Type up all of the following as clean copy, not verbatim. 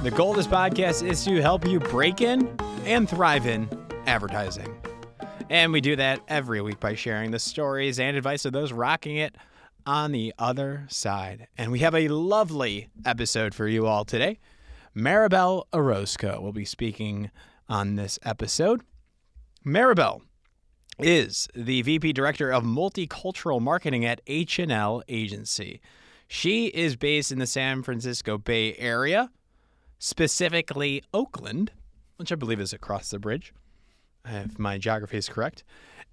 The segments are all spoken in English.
The goal of this podcast is to help you break in and thrive in advertising. And we do that every week by sharing the stories and advice of those rocking it on the other side. And we have a lovely episode for you all today. Maribel Orozco will be speaking on this episode. Maribel is the VP Director of Multicultural Marketing at H&L Agency. She is based in the San Francisco Bay Area, specifically Oakland, which I believe is across the bridge, if my geography is correct.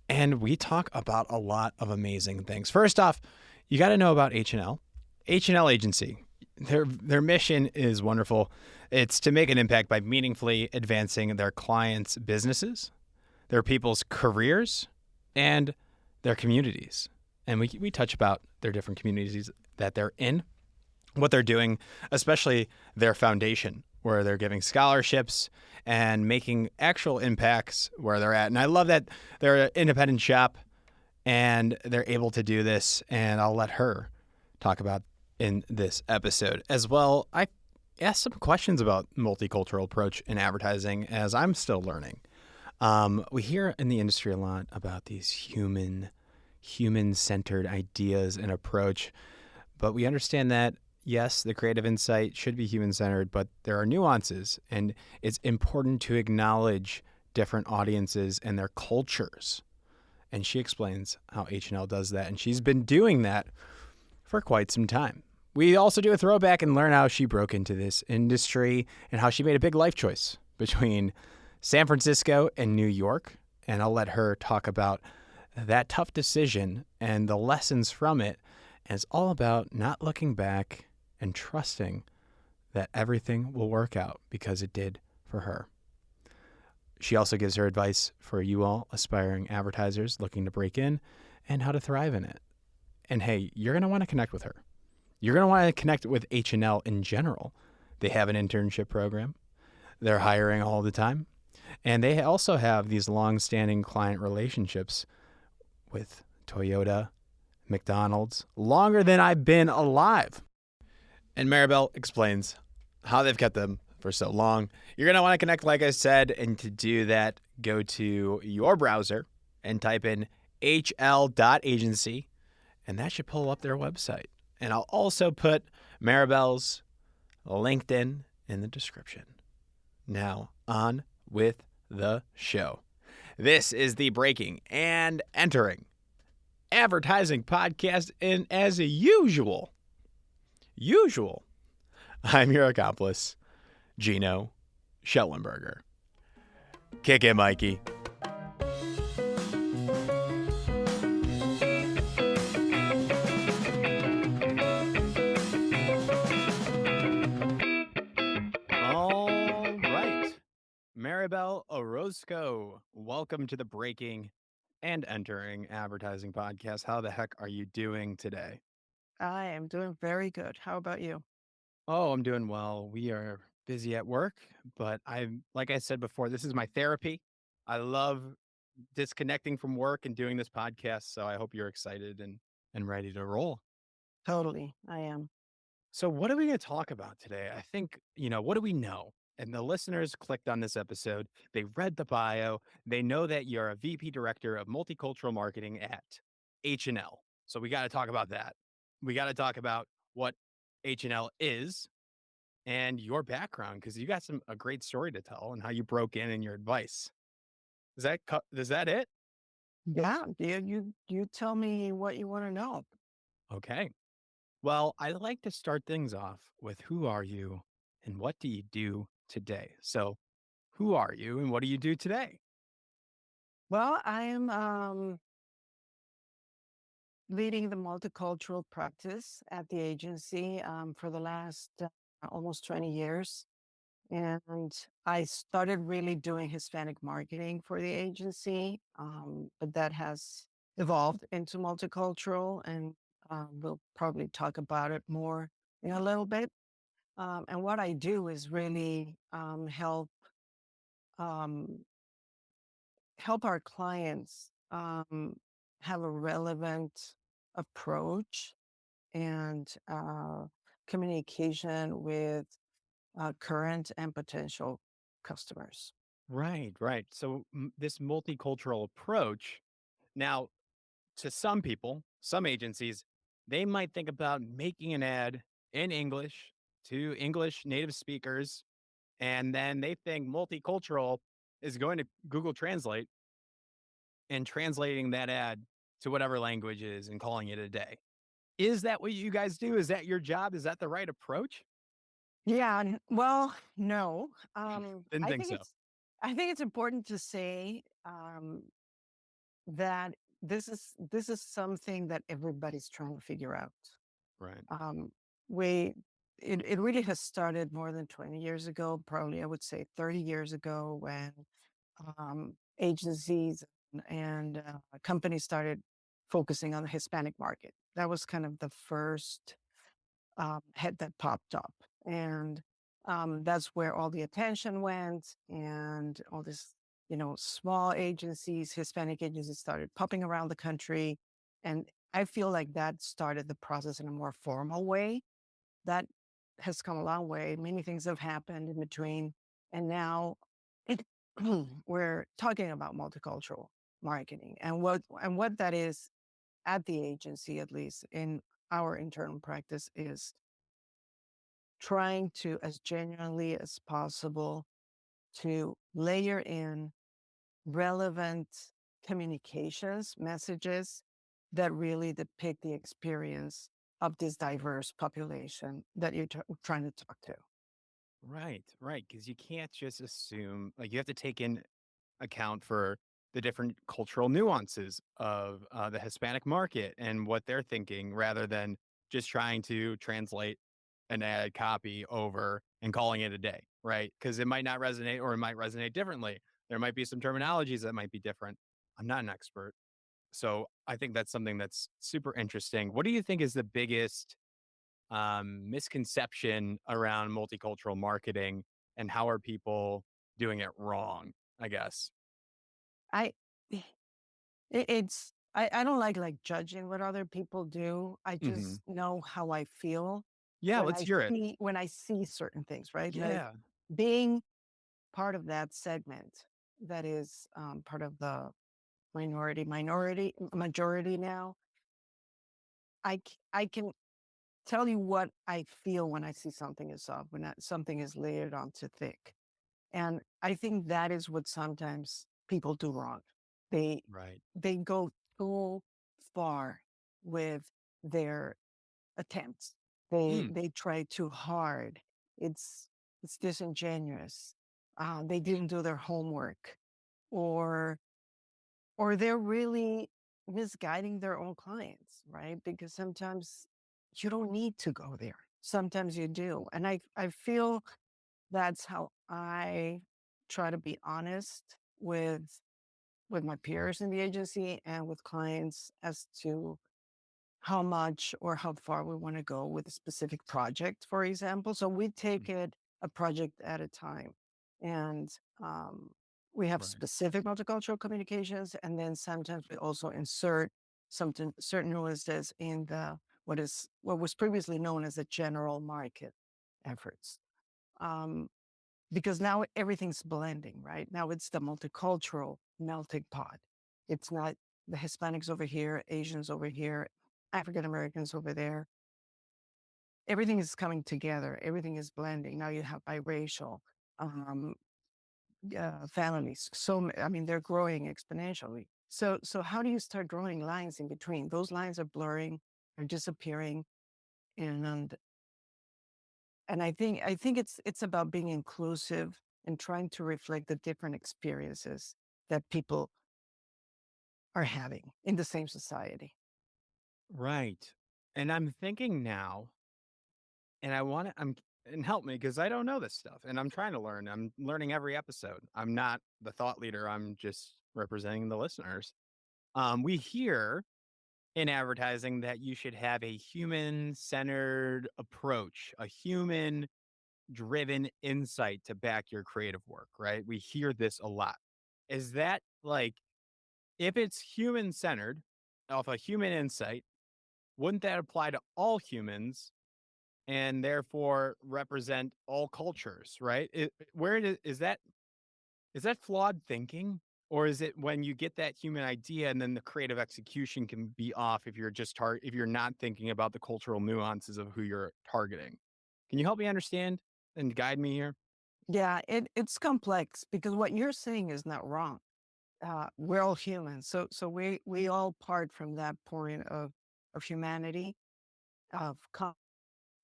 And we talk about a lot of amazing things. First off, you got to know about H&L. H&L Agency, their mission is wonderful. It's to make an impact by meaningfully advancing their clients' businesses, their people's careers, and their communities. And we touch about their different communities that they're in, what they're doing, especially their foundation, where they're giving scholarships and making actual impacts where they're at. And I love that they're an independent shop and they're able to do this. And I'll let her talk about in this episode as well. I asked some questions about multicultural approach in advertising as I'm still learning. We hear in the industry a lot about these human-centered ideas and approach, but we understand that, yes, the creative insight should be human-centered, but there are nuances, and it's important to acknowledge different audiences and their cultures. And she explains how H&L does that, and she's been doing that for quite some time. We also do a throwback and learn how she broke into this industry and how she made a big life choice between San Francisco and New York, and I'll let her talk about that tough decision and the lessons from it. And it's all about not looking back and trusting that everything will work out because it did for her. She also gives her advice for you all aspiring advertisers looking to break in and how to thrive in it. And hey, you're going to want to connect with her. You're going to want to connect with H&L in general. They have an internship program. They're hiring all the time. And they also have these long-standing client relationships with Toyota, McDonald's, longer than I've been alive. And Maribel explains how they've kept them for so long. You're going to want to connect, like I said, and to do that, go to your browser and type in hl.agency, and that should pull up their website. And I'll also put Maribel's LinkedIn in the description. Now, on with the show. This is the Breaking and Entering Advertising Podcast, and as usual, I'm your accomplice, Gino Schellenberger. Kick it, Mikey. Maribel Orozco, welcome to the Breaking and Entering Advertising Podcast. How the heck are you doing today? I am doing very good. How about you? Oh, I'm doing well. We are busy at work, but like I said before, this is my therapy. I love disconnecting from work and doing this podcast, so I hope you're excited and ready to roll. Totally, I am. So what are we going to talk about today? I think, what do we know? And the listeners clicked on this episode. They read the bio. They know that you're a VP Director of Multicultural Marketing at H&L. So we got to talk about that. We got to talk about what H&L is and your background, because you got a great story to tell and how you broke in and your advice. Is that it? Yeah, you tell me what you want to know. Okay. Well, I like to start things off with who are you and what do you do today? So, who are you and what do you do today? Well, I am leading the multicultural practice at the agency for the last almost 20 years. And I started really doing Hispanic marketing for the agency, but that has evolved into multicultural, and we'll probably talk about it more in a little bit. And what I do is really um, help our clients have a relevant approach and communication with current and potential customers. Right, right. So this multicultural approach now, to some people, some agencies, they might think about making an ad in English to English native speakers, and then they think multicultural is going to Google Translate and translating that ad to whatever language it is and calling it a day. Is that what you guys do? Is that your job? Is that the right approach? Yeah. Well, no. Didn't I think think so. it's important to say that this is something that everybody's trying to figure out. Right. Um, we it really has started more than 20 years ago, probably I would say 30 years ago, when agencies and companies started focusing on the Hispanic market. That was kind of the first head that popped up. And that's where all the attention went, and all this, small agencies, Hispanic agencies started popping around the country. And I feel like that started the process in a more formal way. That has come a long way. Many things have happened in between. And now it, we're talking about multicultural marketing, and what that is at the agency, at least in our internal practice, is trying to, as genuinely as possible, to layer in relevant communications, messages that really depict the experience of this diverse population that you're trying to talk to. Right, right. Because you can't just assume, like, you have to take in account for the different cultural nuances of the Hispanic market and what they're thinking rather than just trying to translate an ad copy over and calling it a day, right? Because it might not resonate or it might resonate differently. There might be some terminologies that might be different. I'm not an expert. So I think that's something that's super interesting. What do you think is the biggest misconception around multicultural marketing and how are people doing it wrong? I guess. I I don't like judging what other people do. I Hmm. just know how I feel Yeah, let's hear it. when I see certain things, right? Like Yeah. being part of that segment that is part of the majority now. I can tell you what I feel when I see something is off, when something is layered on too thick. And I think that is what sometimes people do wrong. They Right. they go too far with their attempts. Mm, They try too hard. It's it's disingenuous. They didn't do their homework, or they're really misguiding their own clients, right? Because sometimes you don't need to go there. Sometimes you do. And I feel that's how I try to be honest with my peers in the agency and with clients as to how much or how far we want to go with a specific project, for example. So we take mm, it a project at a time. And um, we have right. specific multicultural communications. And then sometimes we also insert something, certain nuances in what was previously known as the general market efforts. Um, because now everything's blending, right? Now it's the multicultural melting pot. It's not the Hispanics over here, Asians over here, African Americans over there. Everything is coming together. Everything is blending. Now you have biracial um, families. I mean, they're growing exponentially. So how do you start drawing lines in between? Those lines are blurring, are disappearing, and I think it's about being inclusive and trying to reflect the different experiences that people are having in the same society. Right. And I'm thinking now, and I want to, and help me because I don't know this stuff and I'm trying to learn. I'm learning every episode. I'm not the thought leader. I'm just representing the listeners. We hear in advertising that you should have a human centered approach, a human driven insight to back your creative work, right? We hear this a lot. Is that like, if it's human centered, off a human insight, wouldn't that apply to all humans? and therefore represent all cultures, right? Is that flawed thinking? Or is it when you get that human idea and then the creative execution can be off if you're if you're not thinking about the cultural nuances of who you're targeting? Can you help me understand and guide me here? Yeah, it's complex because what you're saying is not wrong. We're all humans, so we all part from that point of humanity, of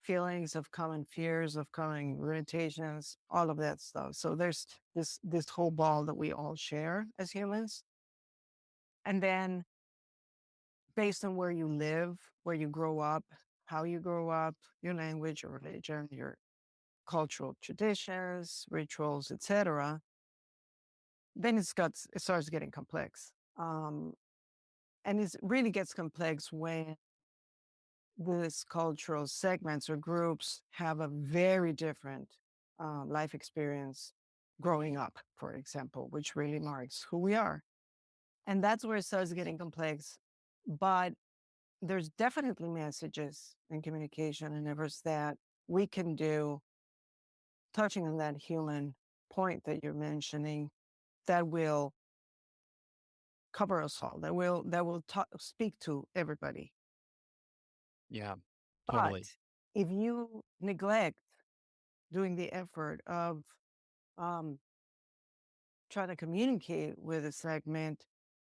feelings, of common fears, of common irritations, all of that stuff. So there's this whole ball that we all share as humans, and then based on where you live, where you grow up, how you grow up, your language, your religion, your cultural traditions, rituals, etc., then it starts getting complex. And it really gets complex when these cultural segments or groups have a very different life experience growing up, for example, which really marks who we are. And that's where it starts getting complex. But there's definitely messages and communication and efforts that we can do, touching on that human point that you're mentioning, that will cover us all, speak to everybody. Yeah, totally. But if you neglect doing the effort of um, trying to communicate with a segment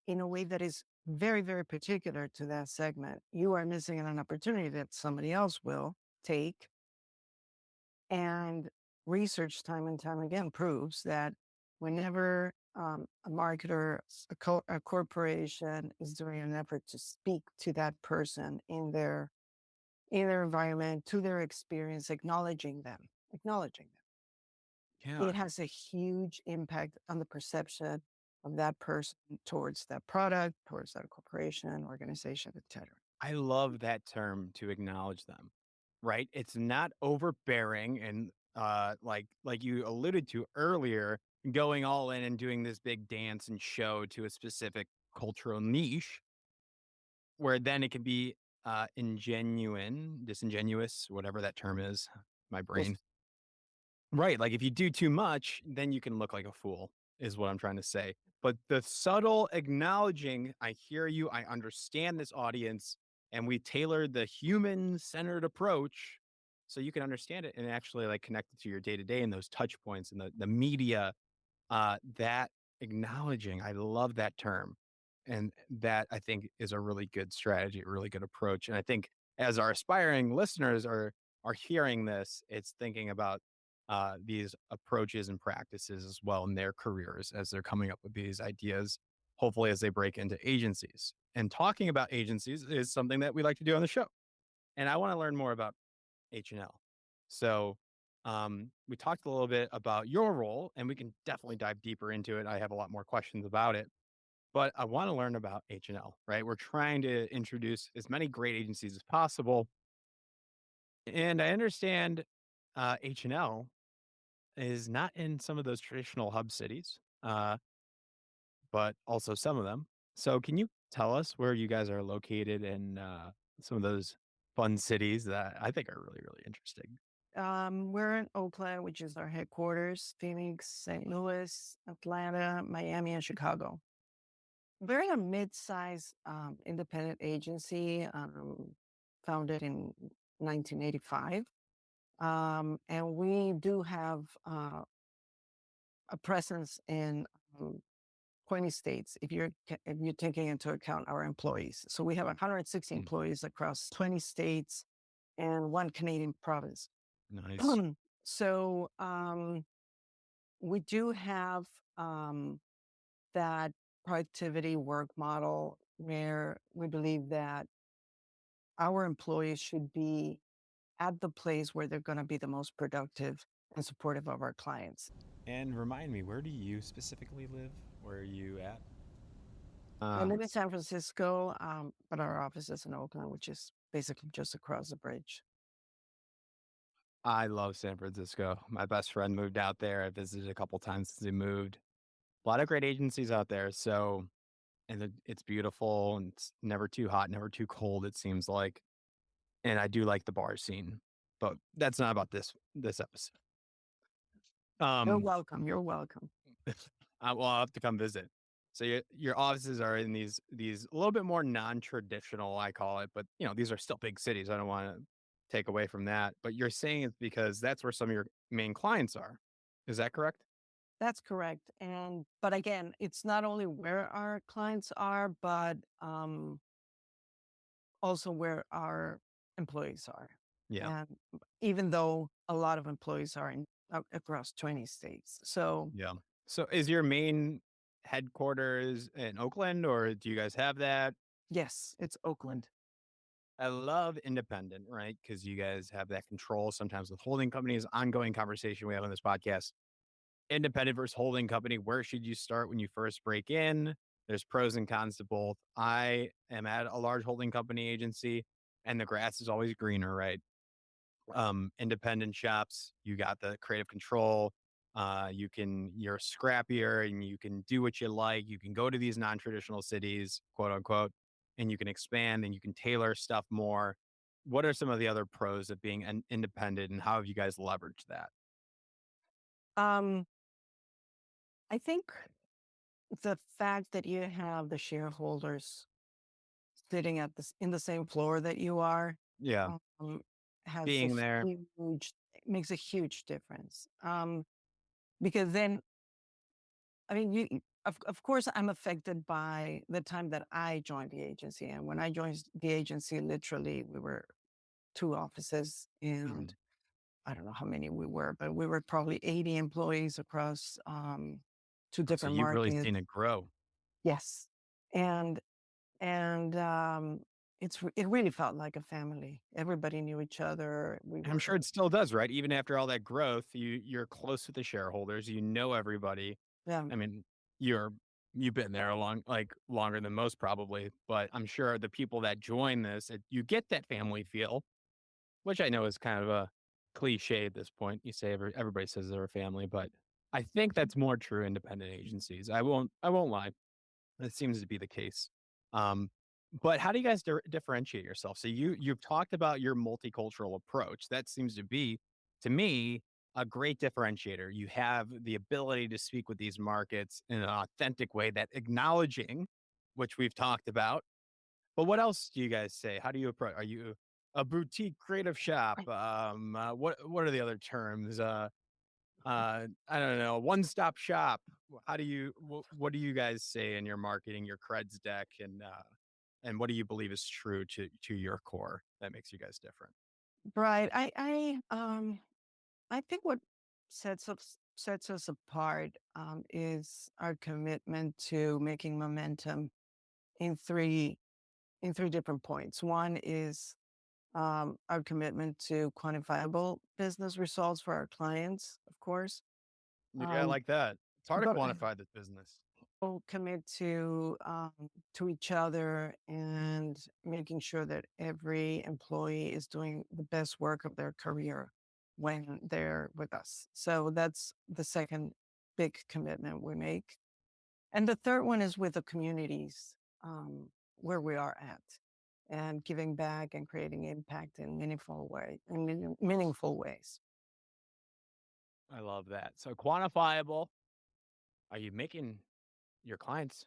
in a way that is very, very particular to that segment, you are missing an opportunity that somebody else will take. And research, time and time again, proves that whenever a marketer, a corporation is doing an effort to speak to that person in their environment, to their experience, acknowledging them, Yeah. it has a huge impact on the perception of that person towards that product, towards that corporation, organization, etc. I love that term to acknowledge them, right? It's not overbearing and like you alluded to earlier, going all in and doing this big dance and show to a specific cultural niche where then it can be disingenuous, whatever that term is. My Yes. brain. Right, like, if you do too much, then you can look like a fool, is what I'm trying to say. But the subtle acknowledging, "I hear you, I understand this audience, and we tailored the human-centered approach so you can understand it and actually, like, connect it to your day-to-day and those touch points and the media that acknowledging, I love that term. And that I think is a really good strategy, a really good approach. And I think as our aspiring listeners are hearing this, it's thinking about these approaches and practices as well in their careers as they're coming up with these ideas, hopefully as they break into agencies. And talking about agencies is something that we like to do on the show. And I want to learn more about H&L. So, we talked a little bit about your role, and we can definitely dive deeper into it. I have a lot more questions about it, but I want to learn about H&L, right? We're trying to introduce as many great agencies as possible, and I understand H&L is not in some of those traditional hub cities, but also some of them. So, can you tell us where you guys are located in some of those fun cities that I think are really, really interesting? We're in Oakland, which is our headquarters, Phoenix, St. Louis, Atlanta, Miami, and Chicago. We're a mid-sized independent agency founded in 1985. And we do have a presence in um, 20 states if you're taking into account our employees. So we have 160 Mm, employees across 20 states and one Canadian province. nice. So we do have that productivity work model where we believe that our employees should be at the place where they're going to be the most productive and supportive of our clients. And remind me, where do you specifically live? Where are you at? I Uh, live in San Francisco, but our office is in Oakland, which is basically just across the bridge. I love San Francisco. My best friend moved out there. I visited a couple times since he moved. A lot of great agencies out there. So, and it's beautiful and it's never too hot, never too cold, it seems like. And I do like the bar scene. but that's not about this episode. You're Um, welcome. You're welcome. I'll have to come visit. So your offices are in these a little bit more non-traditional, I call it, but these are still big cities. I don't want to take away from that. But you're saying it's because that's where some of your main clients are. Is that correct? That's correct. But again, it's not only where our clients are, but also where our employees are. Yeah. And even though a lot of employees are across 20 states. So, Yeah. So is your main headquarters in Oakland, or do you guys have that? yes, it's Oakland. I love independent, right? Because you guys have that control sometimes with holding companies, ongoing conversation we have on this podcast. Independent versus holding company, where should you start when you first break in? There's pros and cons to both. I am at a large holding company agency, and the grass is always greener, right? Independent shops, you got the creative control. You're scrappier and you can do what you like. You can go to these non-traditional cities, quote unquote, and you can expand and you can tailor stuff more. What are some of the other pros of being an independent, and how have you guys leveraged that? Um, I think the fact that you have the shareholders sitting in the same floor that you are Yeah, um, has a being there. huge makes a huge difference. Because then, I mean, of course, I'm affected by the time that I joined the agency, and when I joined the agency, literally, we were two offices, and Mhm. I don't know how many we were, but we were probably 80 employees across two So different you've really markets. seen it grow. Yes, and and it really felt like a family. Everybody knew each other. We And I'm sure were it still does, right? Even after all that growth, you're close with the shareholders, you know everybody. yeah. I mean, you're you've been there longer than most probably, but I'm sure the people that join this, you get that family feel, which I know is kind of a cliche at this point. You say everybody says they're a family, but I think that's more true independent agencies. I won't lie. That seems to be the case. Um, but how do you guys differentiate yourself? So you've talked about your multicultural approach. That seems to be, to me, a great differentiator. You have the ability to speak with these markets in an authentic way, that acknowledging, which we've talked about. But what else do you guys say? How do you approach? Are you a boutique creative shop? What are the other terms? I don't know, one-stop shop. How do you what do you guys say in your marketing, your creds deck, and what do you believe is true to your core that makes you guys different? Right. I think what sets us apart is our commitment to making momentum in three different points. One is our commitment to quantifiable business results for our clients, of course, Yeah, I um, like that. It's hard to but quantify this business. also commit to each other and making sure that every employee is doing the best work of their career when they're with us. So that's the second big commitment we make. And the third one is with the communities where we are at and giving back and creating impact in meaningful ways. I love that. So quantifiable, are you making your clients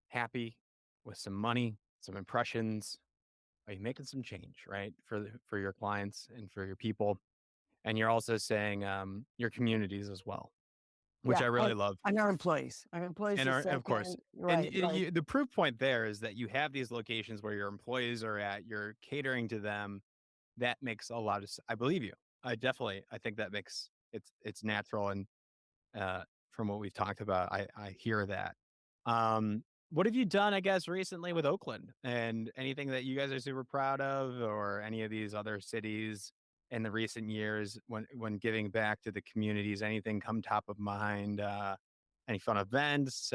happy with some money, some impressions? Are you making some change, right, for your clients and for your people? And you're also saying, your communities as well, which Yeah, I really love. and our employees. Our employees And is of course, second. Right, right. the proof point there is that you have these locations where your employees are at, you're catering to them. That makes a lot of I believe you. I think that makes it's natural, and from what we've talked about, I hear that. What have you done, I guess, recently with Oakland, and anything that you guys are super proud of, or any of these other cities in the recent years when giving back to the communities? Anything come top of mind? Any fun events?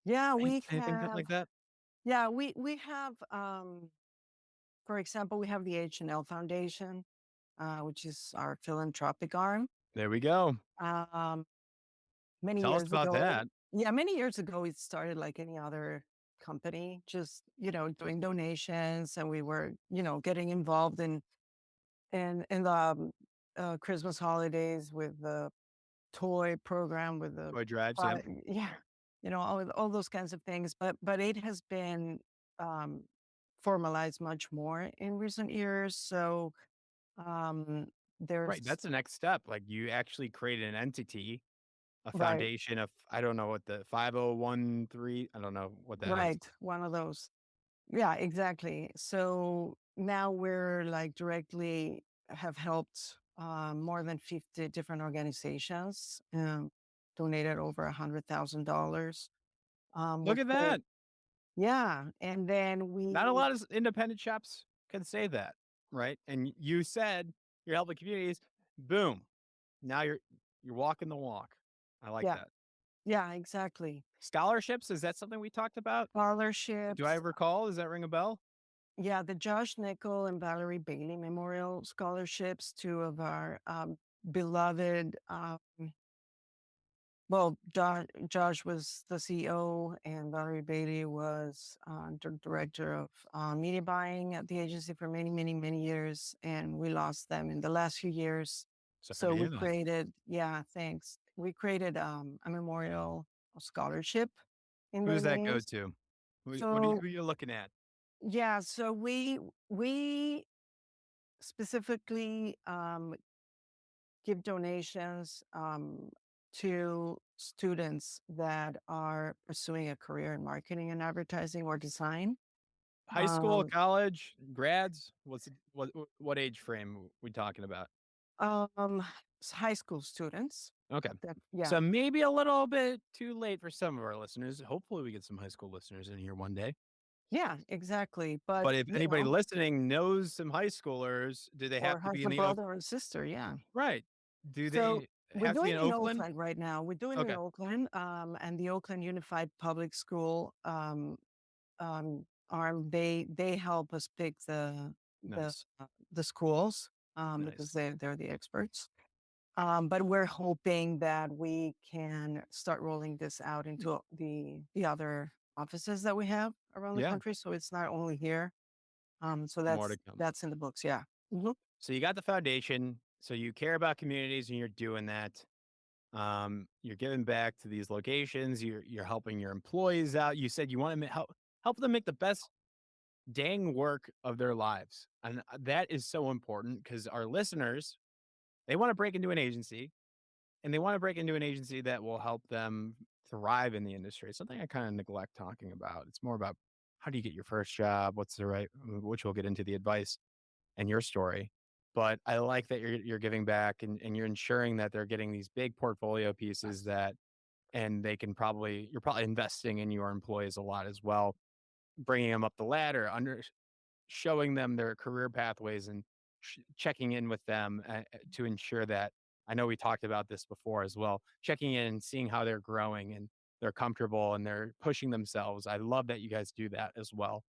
Yeah, we Anything have. like that? Yeah, we have. For example, we have the H&L Foundation, which is our philanthropic arm. There we go. Um, Many Tell us years about ago, that. yeah, many years ago, it started like any other company, just doing donations, and we were getting involved in and in the Christmas holidays with the toy program with the Toy drives, yep. pri yeah, all those kinds of things, but it has been, um, formalized much more in recent years, so, um, Right, there's that's the next step, like, you actually created an entity, a right, foundation of I don't know what the 5013 I don't know what that is. right, one of those. Yeah, exactly. So now we're like directly have helped more than 50 different organizations, donated over $100,000. Look We've at created, that! yeah, and then Not a we, lot of independent shops can say that, right? And you said you're helping communities. Boom. Now you're walking the walk. I like yeah, that. yeah, exactly. Scholarships, is that something we talked about? Do I Scholarships, recall? Does that ring a bell? yeah, the Josh Nickel and Valerie Bailey Memorial Scholarships, two of our beloved well, Josh was the CEO, and Valerie Bailey was director of media buying at the agency for many, many, many years. And we lost them in the last few years. Sorry So to we hear that. created, yeah, thanks. We created a memorial scholarship in Who their does that go names. to? So Who are you looking at? yeah, so we specifically give donations to students that are pursuing a career in marketing and advertising or design. High school, Um, college, grads? What age frame we talking about? um, high school students. Okay. Yeah, So maybe a little bit too late for some of our listeners. Hopefully we get some high school listeners in here one day. yeah, exactly. But But if anybody listening knows some high schoolers, do they have or to be has in a the Oak brother or sister. Yeah. right. Do So they we're have to be doing in it in Oakland? Oakland right now. We're doing it in Okay, Oakland, and the Oakland Unified Public School arm. They help us pick nice, the schools because nice. they're the experts. But we're hoping that we can start rolling this out into the other offices that we have around the Yeah, country. So it's not only here. So more to come. that's in the books. Yeah. Mhm. So you got the foundation, so you care about communities and you're doing that. You're giving back to these locations, you're helping your employees out. You said you want to help them make the best dang work of their lives. And that is so important because our listeners, they want to break into an agency and they want to break into an agency that will help them thrive in the industry. Something I kind of neglect talking about. It's more about how do you get your first job? What's the right, which we'll get into the advice and your story. But I like that you're giving back and you're ensuring that they're getting these big portfolio pieces that, and they can you're probably investing in your employees a lot as well, bringing them up the ladder, showing them their career pathways and checking in with them to ensure that I know we talked about this before as well, checking in and seeing how they're growing and they're comfortable and they're pushing themselves. I love that you guys do that as well.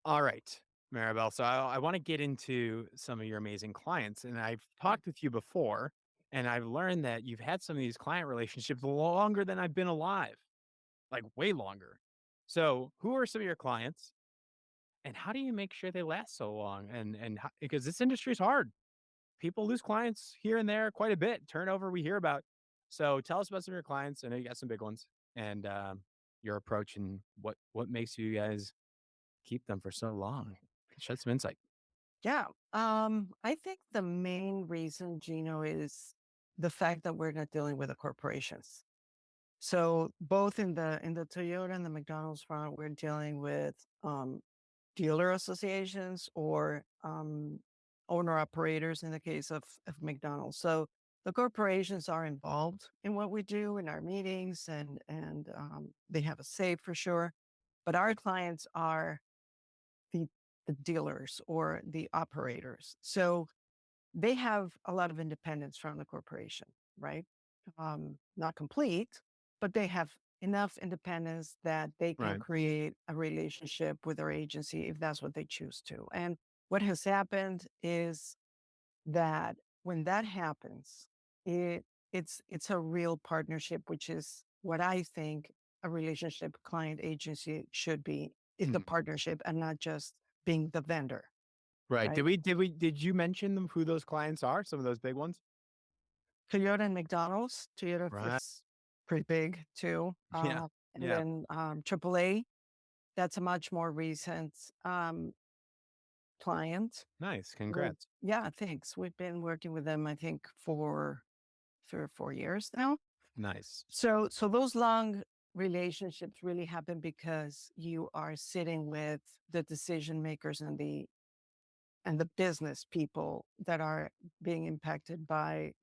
All right, Maribel. So I want to get into some of your amazing clients. And I've talked with you before, and I've learned that you've had some of these client relationships longer than I've been alive, like way longer. So, who are some of your clients? And how do you make sure they last so long? Because this industry is hard. People lose clients here and there quite a bit. Turnover we hear about. So tell us about some of your clients. I know you got some big ones, and your approach and what makes you guys keep them for so long. Shed some insight. Yeah. I think the main reason, Gino, is the fact that we're not dealing with the corporations. So both in the Toyota and the McDonald's front, we're dealing with dealer associations or owner operators in the case of McDonald's. So the corporations are involved in what we do in our meetings and they have a say for sure. But our clients are the the dealers or the operators. So they have a lot of independence from the corporation, right? Not complete, but they have enough independence that they can Right. create a relationship with their agency if that's what they choose to. And what has happened is that when that happens, it it's a real partnership, which is what I think a relationship client agency should be. It's a Mhm. partnership and not just being the vendor. Right. right? Did you mention them who those clients are? Some of those big ones? Toyota and McDonald's. Toyota Right. is pretty big too. Yeah. And Yeah. then AAA, that's a much more recent client. Nice. We've, Congrats. yeah, thanks. We've been working with them, I think, for 3 or 4 years now. Nice. So those long relationships really happen because you are sitting with the decision makers and the business people that are being impacted by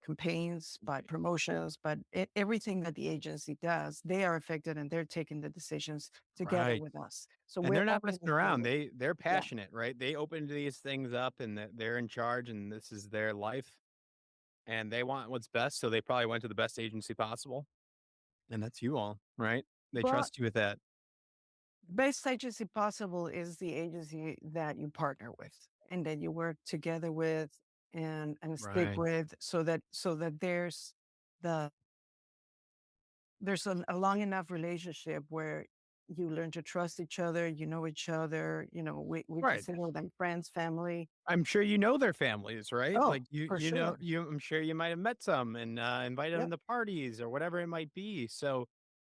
campaigns, by promotions, but everything that the agency does, they are affected and they're taking the decisions together Right. with us. So And we're they're not always messing around. included. They're Yeah. passionate, right? They opened these things up and they're in charge and this is their life and they want what's best. So they probably went to the best agency possible. And that's you all, right? They But trust you with that. best agency possible is the agency that you partner with and that you work together with and stick Right. with so that the there's a long enough relationship where you learn to trust each other, you know each other, we Right. consider them friends, family. I'm sure you know their families, right? Oh, Like you for you know sure. you I'm sure you might have met some and invited them Yep. to parties or whatever it might be. So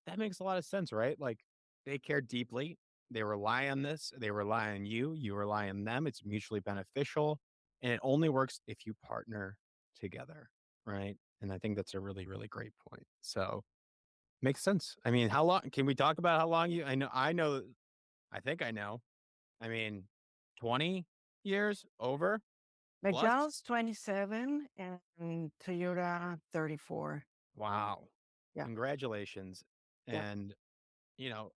that makes a lot of sense, right? Like they care deeply. They rely on this. They rely on you. You rely on them. It's mutually beneficial. And it only works if you partner together, right? And I think that's a really, really great point. So makes sense. I mean, how long can we talk about how long I think I know. I mean, 20 years over plus? McDonald's 27 and Toyota 34. Wow. Yeah. Congratulations. Yeah. And, you know,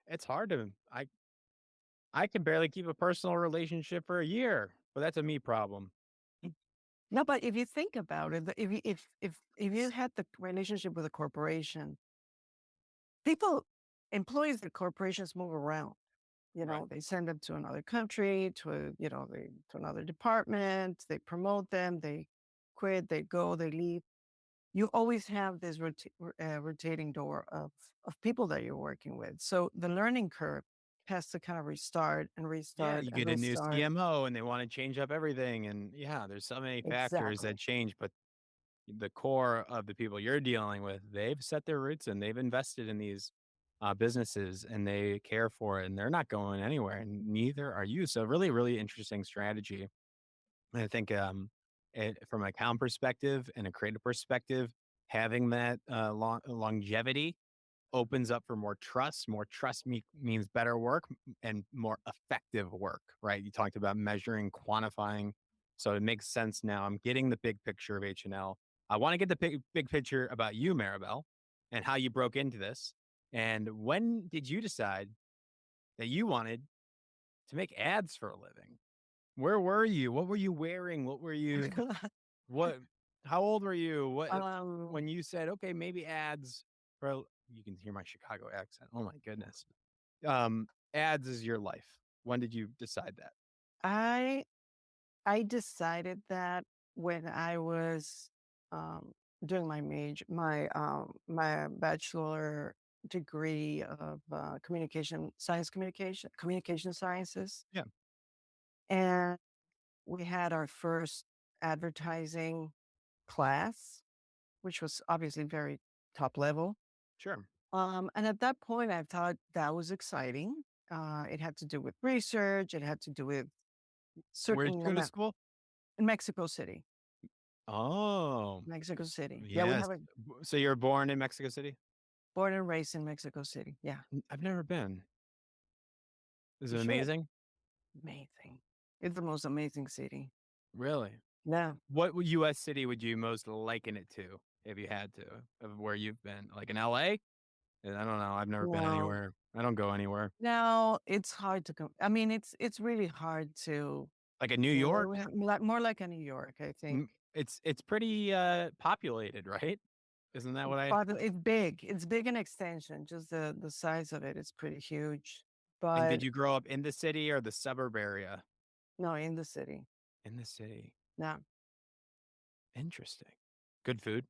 it's hard to I can barely keep a personal relationship for a year, but that's a me problem. No, but if you think about it, if you had the relationship with a corporation, people, employees at corporations move around. Right. They send them to another country, to another department, they promote them, they quit, they go, they leave. You always have this rotating door of people that you're working with. So the learning curve has to kind of restart and Yeah, restart you and get a new restart. CMO and they want to change up everything. And yeah, there's so many factors that Exactly. change, but the core of the people you're dealing with, they've set their roots and they've invested in these businesses and they care for it and they're not going anywhere and neither are you. So really, really interesting strategy. And I think from an account perspective and a creative perspective, having that longevity opens up for more trust. More trust means better work and more effective work, right? You talked about measuring, quantifying. So it makes sense now. I'm getting the big picture of H&L. I want to get the big picture about you, Maribel, and how you broke into this. And when did you decide that you wanted to make ads for a living? Where were you? What were you wearing? What how old were you? um, When you said, "Okay, maybe ads for" you can hear my Chicago accent. Oh my goodness. Ads is your life. When did you decide that? I I decided that when I was um, doing my bachelor degree of communication sciences, Yeah, and we had our first advertising class, which was obviously very top level. sure. And at that point, I thought that was exciting. It had to do with research. It had to do with Where did certain you go to amount school? in Mexico City. Oh, Mexico City. Yeah, we yes. have a So you were born in Mexico City? born and raised in Mexico City. Yeah, I've never been. Is you it should. amazing? Amazing. It's the most amazing city. Really? Yeah. What US city would you most liken it to if you had to of where you've been? Like in LA? I don't know. I've never been No, anywhere. I don't go anywhere. no, it's hard to come. I mean, it's really hard to. Like a New Well, York? more like a New York, I think. It's pretty, populated, right? Isn't that what I But it's big. It's big in extension. Just the size of it is pretty huge. and did But you grow up in the city or the suburb area? no, in the city. In the city. No, Interesting. Good food?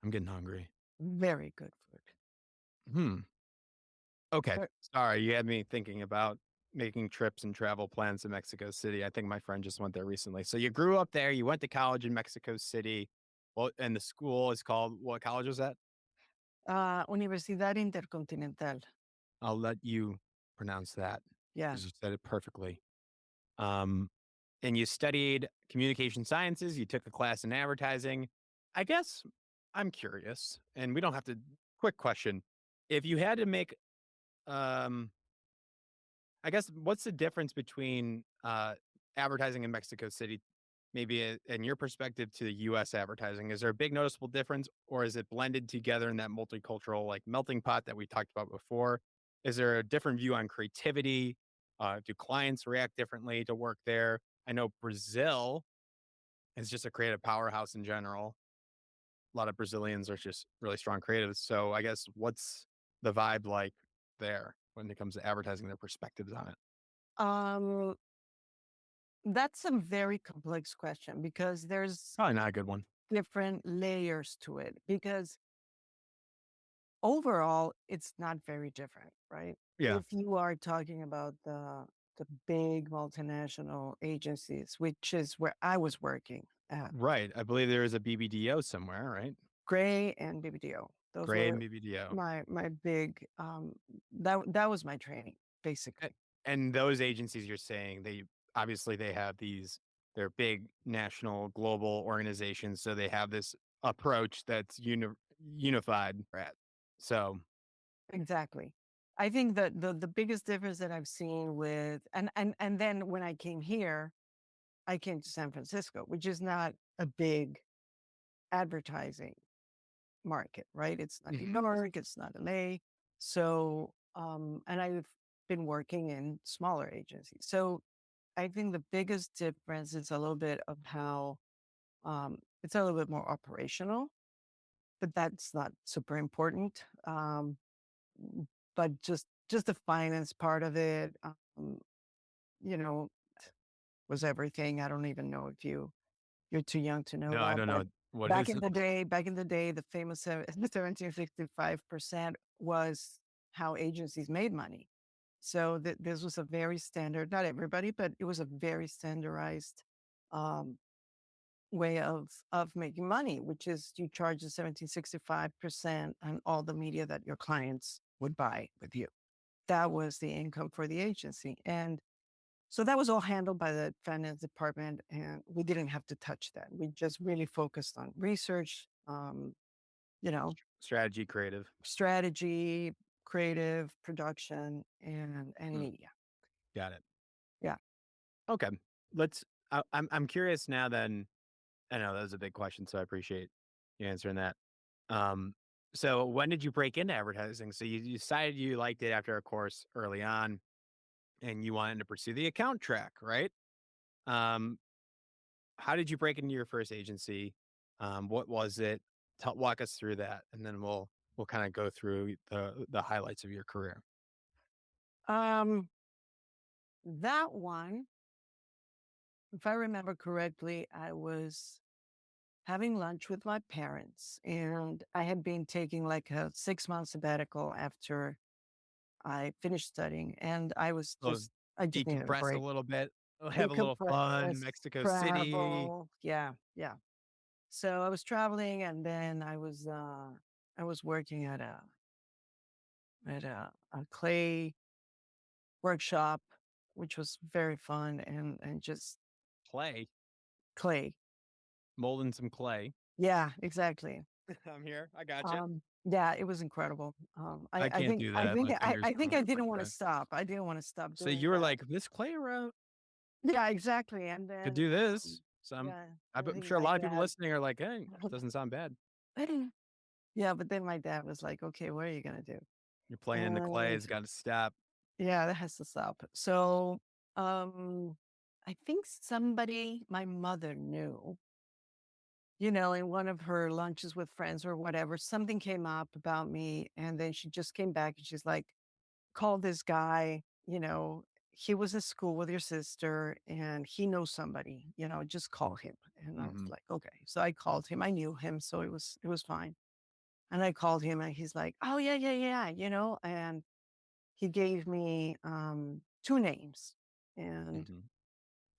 I'm getting hungry. very good food. Hmm. Okay. But Sorry, you had me thinking about making trips and travel plans to Mexico City. I think my friend just went there recently. So you grew up there, you went to college in Mexico City. Well, and the school is called what college was that? Universidad Intercontinental. I'll let you pronounce that Yeah. because you said it perfectly. Um, and you studied communication sciences, you took a class in advertising. I guess I'm curious, and we don't have to quick question. If you had to make um I guess what's the difference between advertising in Mexico City, maybe in your perspective to the US advertising? Is there a big noticeable difference or is it blended together in that multicultural like melting pot that we talked about before? Is there a different view on creativity? Do clients react differently to work there? I know Brazil is just a creative powerhouse in general. A lot of Brazilians are just really strong creatives. So I guess what's the vibe like there when it comes to advertising, their perspectives on it? Um, that's a very complex question because there's Probably not a good one. different layers to it. Because overall, it's not very different, right? Yeah. If you are talking about the big multinational agencies, which is where I was working at, Right. I believe there is a BBDO somewhere, right? Gray and BBDO. Those Gray and were BBDO. my big that was my training A- basically. And those agencies you're saying they obviously they have these they're big national global organizations, so they have this approach that's unified. Right. So, Exactly. I think that the biggest difference that I've seen with and then when I came here, I came to San Francisco, which is not a big advertising market, right? It's not New mhm. York, it's not LA. So, and I've been working in smaller agencies. So I think the biggest difference is a little bit of how it's a little bit more operational, but that's not super important. But just the finance part of it, you know, was everything. I don't even know if you're too young to know No, I that, don't but know what is it. back in the day, the famous 1765% was how agencies made money. So this was a very standard, not everybody, but it was a very standardized um, way of making money, which is you charge the 1765% on all the media that your clients would buy with you. That was the income for the agency. And so that was all handled by the finance department, and we didn't have to touch that. We just really focused on research, you know, Strategy creative. strategy, creative, production, and Mm, media. got it. Yeah. Okay. Let's I'm curious now then. I know that was a big question, so I appreciate you answering that. Um, so when did you break into advertising? So you decided you liked it after a course early on and you wanted to pursue the account track, right? Um, how did you break into your first agency? What was it? Walk us through that, and then we'll kind of go through the highlights of your career. Um, that one, if I remember correctly, I was having lunch with my parents, and I had been taking like a 6 month sabbatical after I finished studying, and So I just needed a decompress a break. little bit, have a little fun, Decompress, Mexico City travel. Yeah, yeah. So I was traveling, and then I was working at a clay workshop, which was very fun and just play, clay. molding some clay. Yeah, exactly. I'm here. I got you. Yeah, it was incredible. I can't do that. My fingers I think don't I didn't work want to that. stop. I didn't want to stop So doing you were that. like, "This clay around Yeah, exactly. And could then do this." So yeah, I I'm think sure a my lot of people dad. listening are like, "Hey, doesn't sound bad." Yeah, but then my dad was like, "Okay, what are you gonna do?" You're playing in the clay, And it's gotta stop. yeah, that has to stop. So, um, I think somebody, my mother knew, in one of her lunches with friends or whatever, something came up about me. And then she just came back and she's like, call this guy, he was at school with your sister and he knows somebody, just call him. And I was Mhm. like, okay. So I called him. I knew him, so it was fine. And I called him and he's like, oh yeah, yeah, yeah, and he gave me two names. And Hmm.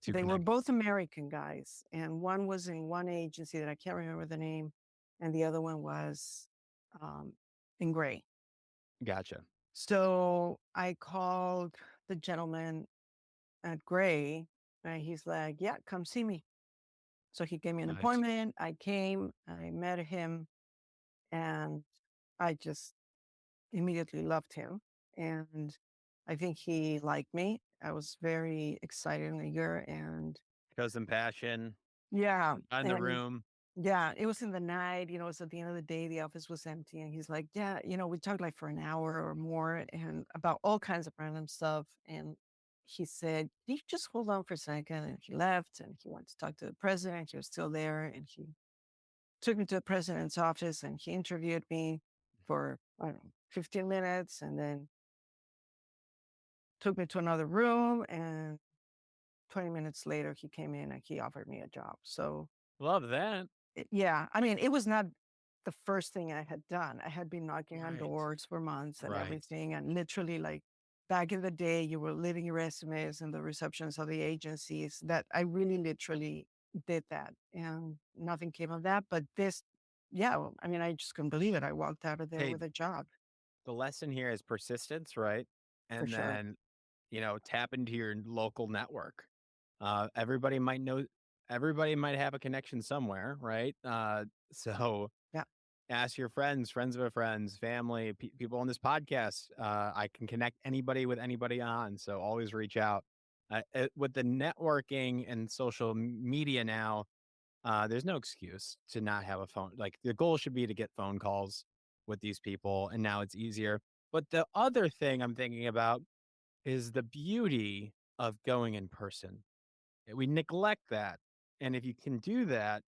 To they were connect. both American guys. And one was in one agency that I can't remember the name, and the other one was um, in Gray. Gotcha. So I called the gentleman at Gray, and he's like, "Yeah, come see me." So he gave me an Nice. appointment. I came, I met him, and I just immediately loved him. And I think he liked me. I was very excited and eager. And Show some passion. yeah, In the and room. yeah, it was in the night, it was at the end of the day, the office was empty. And he's like, "Yeah, we talked like for an hour or more and about all kinds of random stuff." And he said, "Can you just hold on for a second?" And he left and he went to talk to the president. He was still there. And he took me to the president's office and he interviewed me for, I don't know, 15 minutes and then took me to another room. And 20 minutes later, he came in and he offered me a job. So, Love that. yeah, I mean, it was not the first thing I had done. I had been knocking on Right. doors for months and Right. everything. And literally, like back in the day, you were leaving your resumes in the receptions of the agencies that I really literally did that. And nothing came of that. But this, yeah, well, I mean, I just couldn't believe it. I walked out of there Hey, with a job the lesson here is persistence, right? for And sure. then, tap into your local network. Everybody might know, everybody might have a connection somewhere, right? So Yeah. ask your friends, friends of friends, family, people on this podcast. I can connect anybody with anybody on. So always reach out. With the networking and social media now, there's no excuse to not have a phone. Like the goal should be to get phone calls with these people, and now it's easier. But the other thing I'm thinking about is the beauty of going in person. We neglect that, and if you can do that,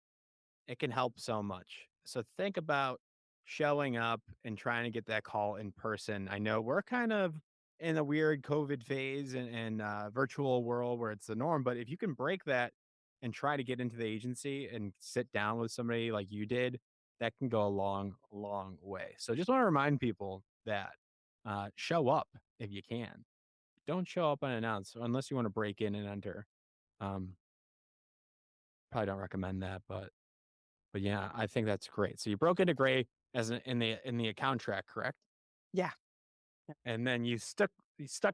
it can help so much. So think about showing up and trying to get that call in person. I know we're kind of in a weird COVID phase and virtual world where it's the norm, but if you can break that and try to get into the agency and sit down with somebody like you did, that can go a long, long way. So just want to remind people that show up if you can. Don't show up unannounced unless you want to break in and enter. Um, Probably don't recommend that, but yeah, I think that's great. So you broke into gray as in the account track, correct? Yeah. And then you stuck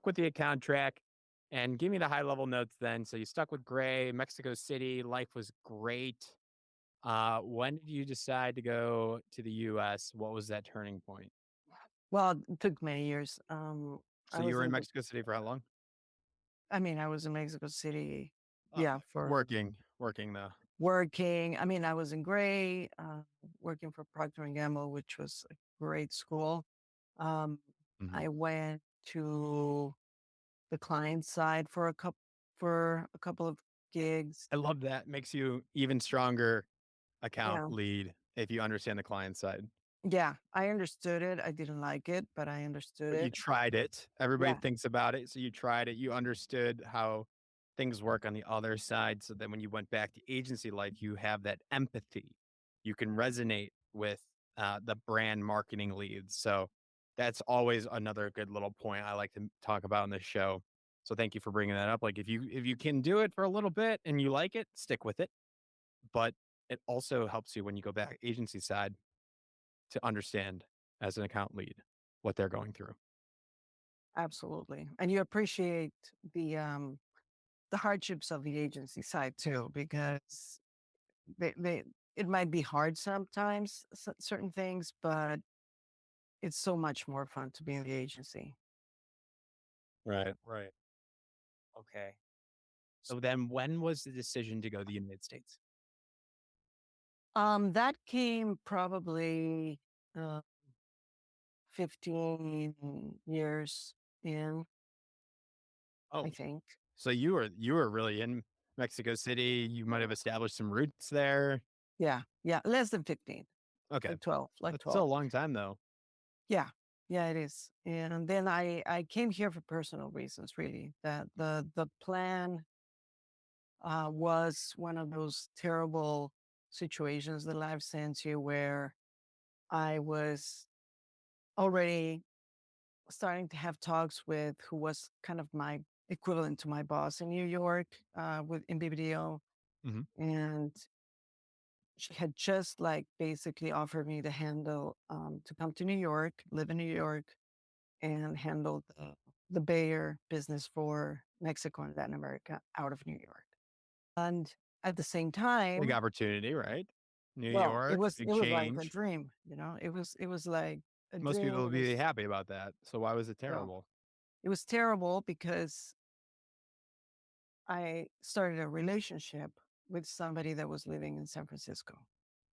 with the account track and give me the high level notes then. So you stuck with gray, Mexico City, life was great. When did you decide to go to the US? What was that turning point? Well, it took many years. So I you was were in in Mexico City for how long? I mean, I was in Mexico City, yeah, for Working the working. I mean, I was in Gray, working for Procter and Gamble, which was a great school. Um, Mhm. I went to the client side for a couple of gigs. I love that. Makes you even stronger account Yeah, lead if you understand the client side. yeah, I understood it. I didn't like it, but I understood But you it. tried it. Everybody Yeah, thinks about it, so you tried it. You understood how things work on the other side, so then when you went back to agency life, you have that empathy. You can resonate with, the brand marketing leads, so that's always another good little point I like to talk about on this show. So thank you for bringing that up. Like, if you can do it for a little bit and you like it, stick with it, but it also helps you when you go back agency side to understand as an account lead what they're going through. absolutely. And you appreciate the hardships of the agency side too, because they it might be hard sometimes, certain things, but it's so much more fun to be in the agency. Right, right. Okay. So then when was the decision to go to the United States? That came probably uh, 15 years in, I Oh, think. so you were really in Mexico City. You might have established some roots there. Yeah, yeah, less than 15, Okay. like 12, like That's still 12. a long time though. Yeah, yeah, it is. And then I came here for personal reasons, really. That the plan was one of those terrible situations that life sends you where I was already starting to have talks with who was kind of my equivalent to my boss in New York with in BBDO, Mhm. and she had just like basically offered me to handle to come to New York, live in New York, and handle the Bayer business for Mexico and Latin America out of New York. And at the same Big time, opportunity, right? New well, York, big it was like a change. dream, you know. It was like a Most dream. people It would be was happy about that. So why was it well, terrible? it was terrible because I started a relationship with somebody that was living in San Francisco.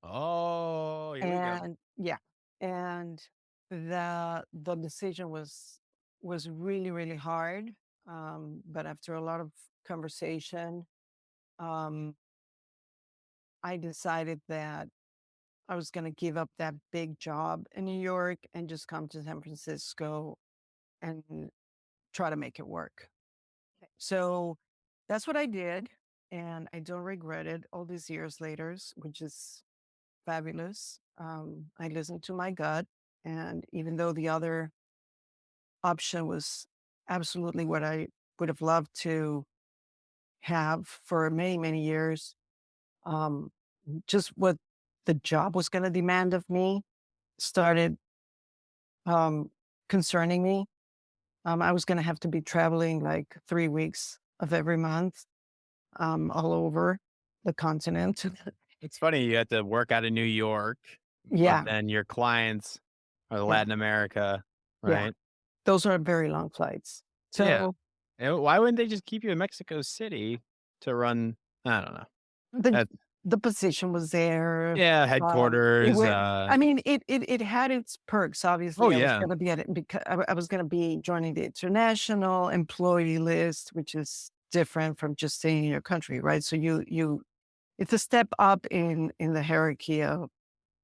Oh, here we go. And yeah, and the decision was really, really hard. But after a lot of conversation, um, I decided that I was gonna give up that big job in New York and just come to San Francisco and try to make it work. So that's what I did, and I don't regret it all these years later, which is fabulous. I listened to my gut, and even though the other option was absolutely what I would have loved to have for many, many years, um, just what the job was going to demand of me started um, concerning me. I was going to have to be traveling like 3 weeks of every month all over the continent. It's funny you had to work out of New York, but Yeah, then your clients are yeah, Latin America, yeah. right? Those are very long flights. Yeah. So And why wouldn't they just keep you in Mexico City to run I don't know. The That the position was there. yeah, It headquarters, went I mean, it had its perks. oh, Obviously, I was yeah. gonna be at it because I was gonna be joining the international employee list, which is different from just staying in your country, right? So you it's a step up in the hierarchy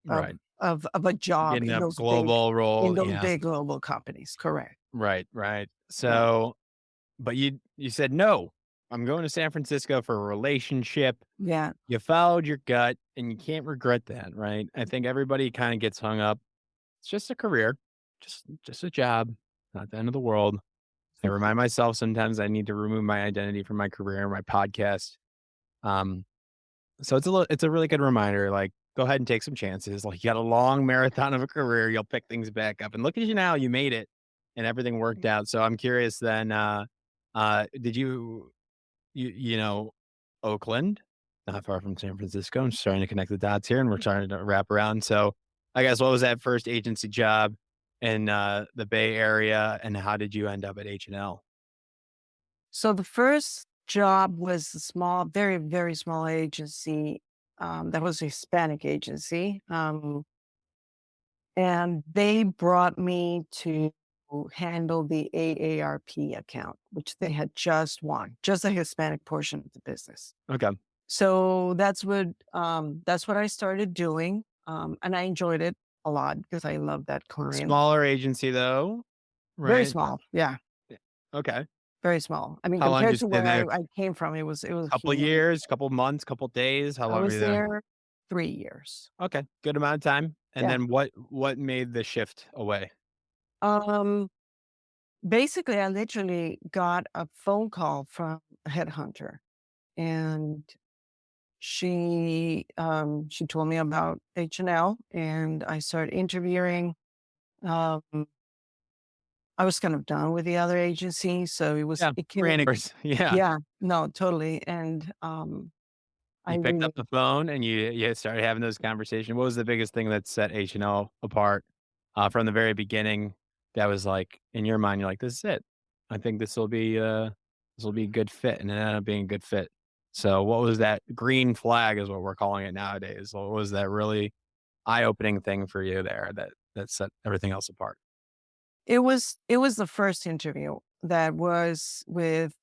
Right. of a job Getting a global in role, those yeah. big global companies. Correct. Right, right. Yeah. So but you said, "No, I'm going to San Francisco for a relationship." Yeah. You followed your gut, and you can't regret that, right? I think everybody kinda gets hung up. It's just a career, just a job, not the end of the world. I remind myself sometimes I need to remove my identity from my career, my podcast. Um, so it's a really good reminder, like, go ahead and take some chances. Like, you got a long marathon of a career, you'll pick things back up, and look at you now, you made it, and everything worked out. So I'm curious then, did you know, Oakland, not far from San Francisco. I'm starting to connect the dots here, and we're trying to wrap around. So, I guess what was that first agency job in, the Bay Area, and how did you end up at H&L? So the first job was a small, very, very small agency. That was a Hispanic agency. And they brought me to handle the AARP account, which they had just won, just a Hispanic portion of the business. Okay. So that's what I started doing. And I enjoyed it a lot because I love that client. Smaller agency though, Very right? small. Yeah. Yeah. Okay. Very small. I mean, How long did compared you to stay where there? I came from, it was Couple huge. years, couple months, couple days? How I long were was you there? there 3 years. Okay, good amount of time. And Yeah. then what made the shift away? Um, Basically, I literally got a phone call from a headhunter, and she told me about H&L, and I started interviewing. Um, I was kind of done with the other agency, so Yeah, it came. ran course. Yeah. Yeah, no, totally. And I You picked really up the phone and you started having those conversations. What was the biggest thing that set H&L apart, from the very beginning that was like, in your mind, you're like, "This is it. I think this will be a good fit," and it ended up being a good fit. So what was that green flag is what we're calling it nowadays. What was that really eye-opening thing for you there that set everything else apart? it was the first interview that was with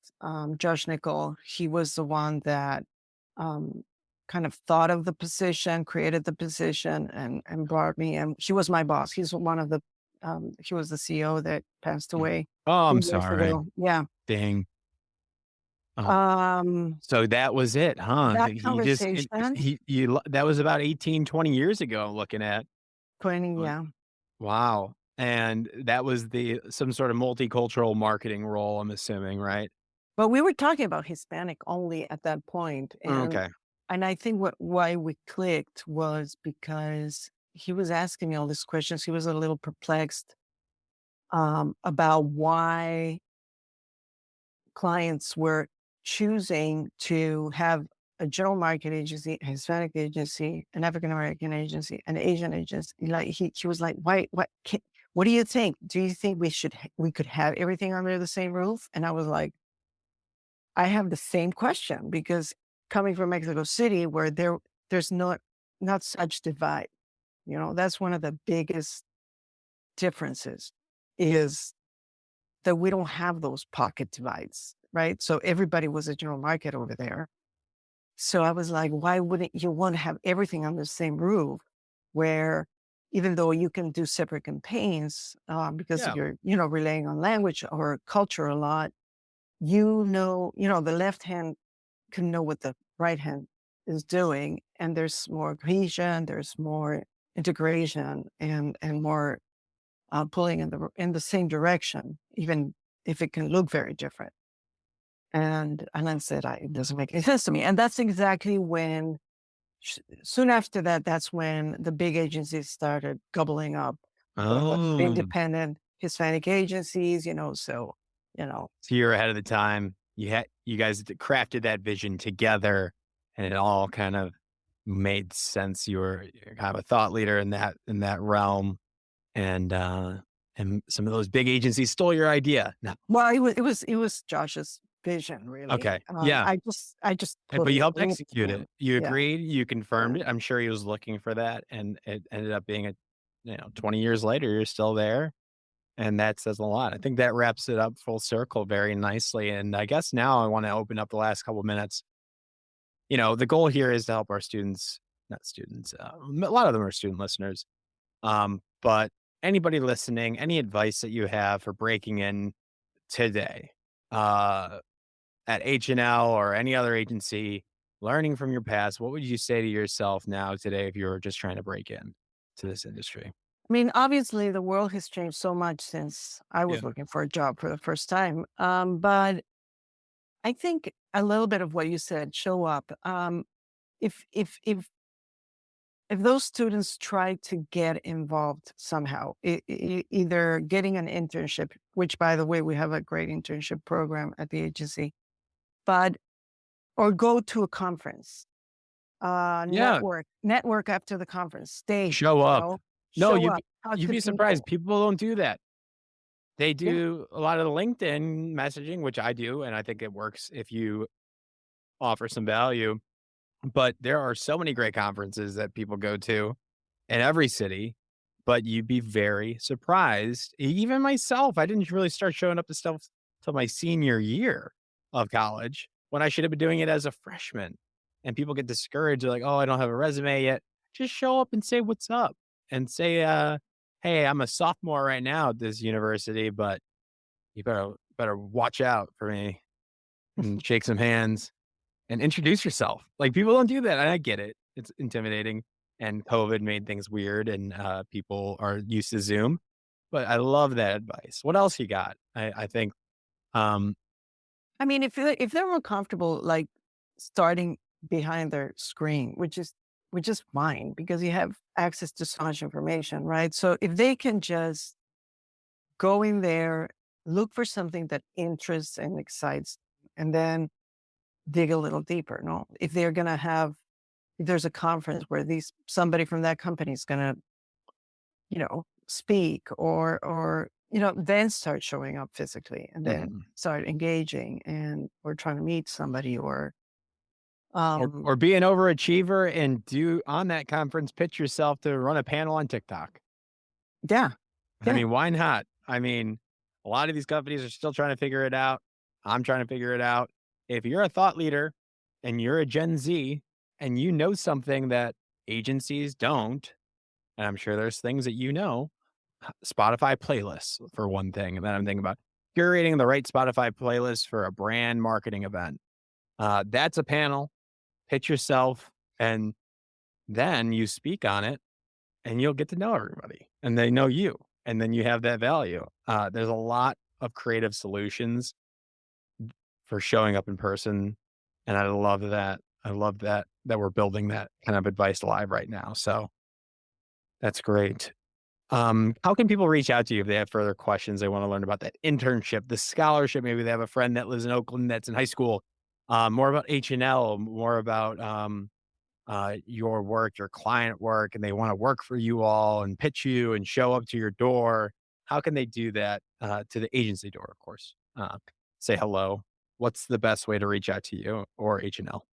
Josh Nickel. He was the one that um, kind of thought of the position, created the position, and brought me in. He was my boss. He's one of the he was the CEO that passed Mm. away Oh, I'm 3 years sorry. ago. Yeah. Dang. Oh, Um, so that was it, huh? that He just conversation, he you l that was about 18, 20 years ago I'm looking at. 20, Uh, yeah. wow, and that was the some sort of multicultural marketing role, I'm assuming, right? But we were talking about Hispanic only at that point, Okay. and I think why we clicked was because he was asking me all these questions. He was a little perplexed about why clients were choosing to have a general market agency, a Hispanic agency, an African American agency, an Asian agency. Like he was like, why? What do you think? Do you think we could have everything under the same roof? And I was like, I have the same question because coming from Mexico City, where there's not such divide. That's one of the biggest differences is that we don't have those pocket divides, right? So everybody was a general market over there. So I was like, why wouldn't you want to have everything on the same roof where even though you can do separate campaigns because Yeah. you're, relying on language or culture a lot, the left hand can know what the right hand is doing. And there's more cohesion, there's more integration and more pulling in the same direction, even if it can look very different. And I said, it doesn't make any sense to me. And that's exactly when, soon after that, that's when the big agencies started gobbling up the Oh. independent Hispanic agencies, you know, So you're ahead of the time. You guys crafted that vision together, and it all kind of made sense. You're kind of a thought leader in that realm, and some of those big agencies stole your idea. No. well, it was Josh's vision, really. Okay. Yeah. I just But put you it helped into execute him. it. You Yeah, agreed. You yeah. confirmed it. I'm sure he was looking for that, and it ended up being 20 years later, you're still there. And that says a lot. I think that wraps it up full circle very nicely. And I guess now I want to open up the last couple minutes. The goal here is to help our students, not students, a lot of them are student listeners. But anybody listening, any advice that you have for breaking in today uh, at H&L or any other agency, learning from your past, what would you say to yourself now today if you were just trying to break in to this industry? I mean, obviously, the world has changed so much since I Yeah. was looking for a job for the first time. But I think a little bit of what you said, show up. If if if if those students try to get involved somehow, either getting an internship, which by the way, we have a great internship program at the agency, but or go to a conference, Yeah. network after the conference, stay, Show up. No, show up, talk you'd to be surprised. people. People don't do that. They Yeah. do a lot of the LinkedIn messaging, which I do, and I think it works if you offer some value. But there are so many great conferences that people go to in every city, but you'd be very surprised. Even myself, I didn't really start showing up to stuff till my senior year of college when I should have been doing it as a freshman. And people get discouraged. They're like, oh, I don't have a resume yet. Just show up and say what's up and say, hey, I'm a sophomore right now at this university, but you better watch out for me and shake some hands and introduce yourself. Like, people don't do that, and I get it. It's intimidating, and COVID made things weird, and, people are used to Zoom, but I love that advice. What else you got? I think, um I mean, if they're more comfortable, like starting behind their screen, which is fine because you have access to so much information, right? So if they can just go in there, look for something that interests and excites, and then dig a little deeper. No, if there's a conference where somebody from that company is gonna, speak or then start showing up physically and then Mhm. start engaging and or trying to meet somebody or Or um or be an overachiever and do on that conference, pitch yourself to run a panel on TikTok. yeah, I yeah. mean, why not? I mean, a lot of these companies are still trying to figure it out. I'm trying to figure it out. If you're a thought leader and you're a Gen Z and you know something that agencies don't, and I'm sure there's things that Spotify playlists for one thing that I'm thinking about. Curating the right Spotify playlist for a brand marketing event. That's a panel. Pitch yourself, and then you speak on it and you'll get to know everybody and they know you. And then you have that value. There's a lot of creative solutions for showing up in person. And I love that. I love that we're building that kind of advice live right now. So that's great. How can people reach out to you if they have further questions? They want to learn about that internship, the scholarship. Maybe they have a friend that lives in Oakland that's in high school. More about H&L, more about your work, your client work, and they want to work for you all and pitch you and show up to your door. How can they do that to the agency door? Of course, say hello. What's the best way to reach out to you or H&L?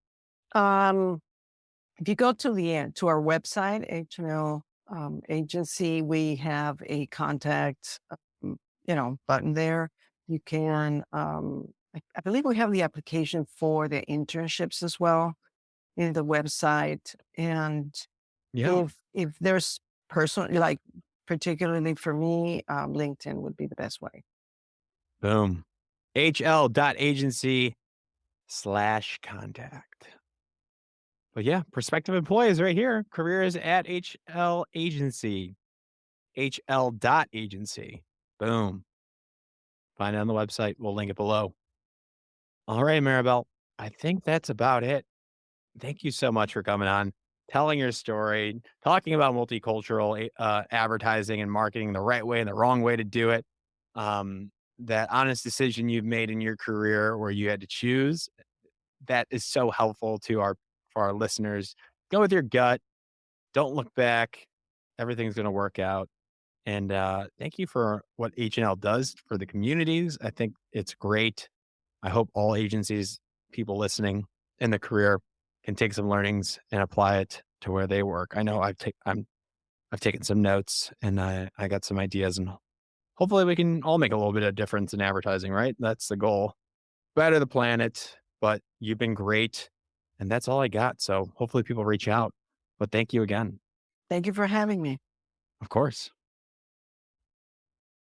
Um, if you go to to our website, HML agency, we have a contact, button there. You can, I believe we have the application for the internships as well in the website. And Yeah, if there's personal, like particularly for me, LinkedIn would be the best way. boom. hl.agency/contact. But yeah, prospective employees right here. Careers at HL Agency. HL.agency. Boom. Find it on the website. We'll link it below. All right, Maribel. I think that's about it. Thank you so much for coming on, telling your story, talking about multicultural advertising and marketing, the right way and the wrong way to do it. That honest decision you've made in your career where you had to choose, that is so helpful to our for our listeners. Go with your gut. Don't look back. Everything's going to work out. And thank you for what H&L does for the communities. I think it's great. I hope all agencies, people listening in the career can take some learnings and apply it to where they work. I know I've taken some notes and I got some ideas and hopefully we can all make a little bit of difference in advertising, right? That's the goal. Better the planet, but you've been great. And that's all I got. So hopefully people reach out. But thank you again. Thank you for having me. Of course.